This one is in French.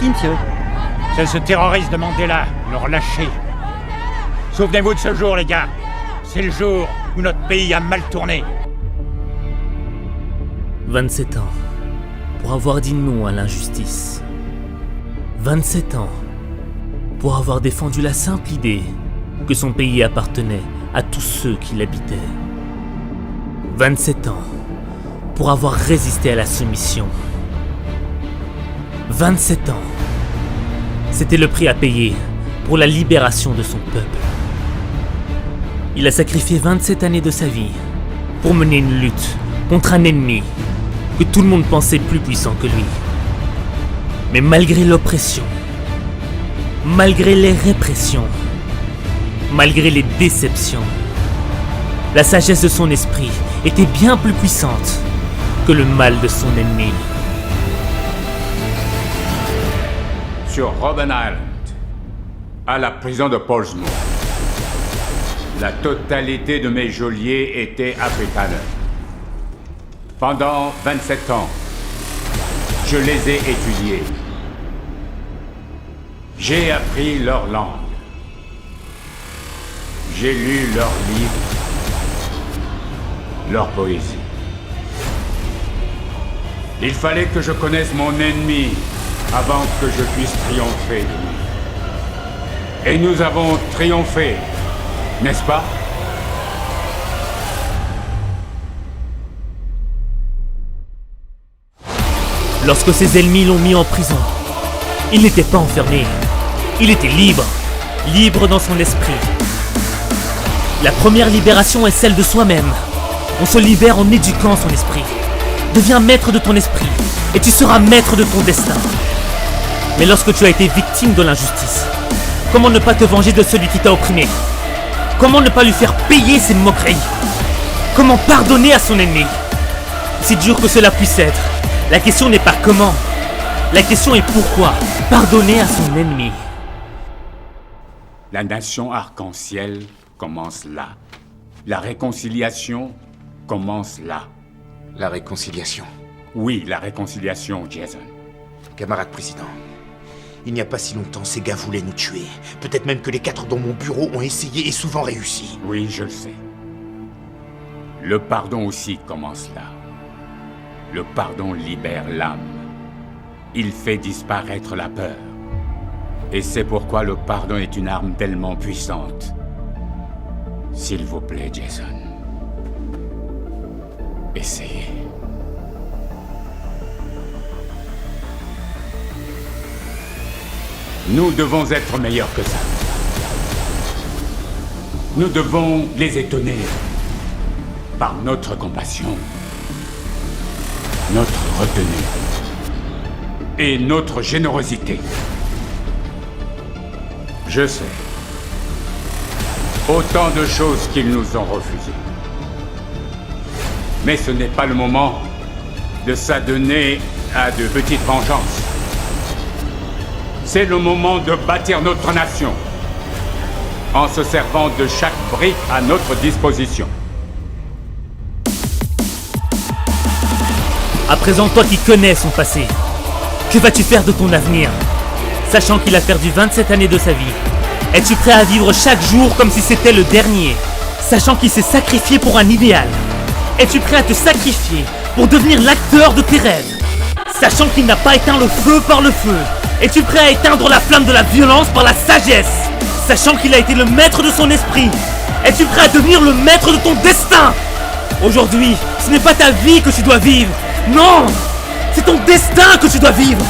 qui, monsieur? C'est ce terroriste de Mandela, le relâché. Souvenez-vous de ce jour, les gars. C'est le jour où notre pays a mal tourné. 27 ans pour avoir dit non à l'injustice. 27 ans pour avoir défendu la simple idée que son pays appartenait à tous ceux qui l'habitaient. 27 ans pour avoir résisté à la soumission. 27 ans, c'était le prix à payer pour la libération de son peuple. Il a sacrifié 27 années de sa vie pour mener une lutte contre un ennemi que tout le monde pensait plus puissant que lui. Mais malgré l'oppression, malgré les répressions, malgré les déceptions, la sagesse de son esprit était bien plus puissante que le mal de son ennemi. Sur Robben Island, à la prison de Portsmouth, la totalité de mes geôliers étaient afrikaners. Pendant 27 ans, je les ai étudiés. J'ai appris leur langue. J'ai lu leurs livres, leur poésie. Il fallait que je connaisse mon ennemi avant que je puisse triompher de lui. Et nous avons triomphé, n'est-ce pas? Lorsque ses ennemis l'ont mis en prison, il n'était pas enfermé. Il était libre, libre dans son esprit. La première libération est celle de soi-même. On se libère en éduquant son esprit. Deviens maître de ton esprit et tu seras maître de ton destin. Mais lorsque tu as été victime de l'injustice, comment ne pas te venger de celui qui t'a opprimé? Comment ne pas lui faire payer ses moqueries? Comment pardonner à son ennemi? Si dur que cela puisse être, la question n'est pas comment, la question est pourquoi pardonner à son ennemi. La nation arc-en-ciel commence là. La réconciliation commence là. La réconciliation. Oui, la réconciliation, Jason. Camarade président, il n'y a pas si longtemps, ces gars voulaient nous tuer. Peut-être même que les 4 dans mon bureau ont essayé et souvent réussi. Oui, je le sais. Le pardon aussi commence là. Le pardon libère l'âme. Il fait disparaître la peur. Et c'est pourquoi le pardon est une arme tellement puissante. S'il vous plaît, Jason. Essayez. Nous devons être meilleurs que ça. Nous devons les étonner par notre compassion, notre retenue et notre générosité. Je sais. Autant de choses qu'ils nous ont refusées. Mais ce n'est pas le moment de s'adonner à de petites vengeances. C'est le moment de bâtir notre nation en se servant de chaque brique à notre disposition. À présent, toi qui connais son passé, que vas-tu faire de ton avenir? Sachant qu'il a perdu 27 années de sa vie, es-tu prêt à vivre chaque jour comme si c'était le dernier? Sachant qu'il s'est sacrifié pour un idéal, es-tu prêt à te sacrifier pour devenir l'acteur de tes rêves? Sachant qu'il n'a pas éteint le feu par le feu, es-tu prêt à éteindre la flamme de la violence par la sagesse? Sachant qu'il a été le maître de son esprit, es-tu prêt à devenir le maître de ton destin? Aujourd'hui, ce n'est pas ta vie que tu dois vivre. Non, c'est ton destin que tu dois vivre.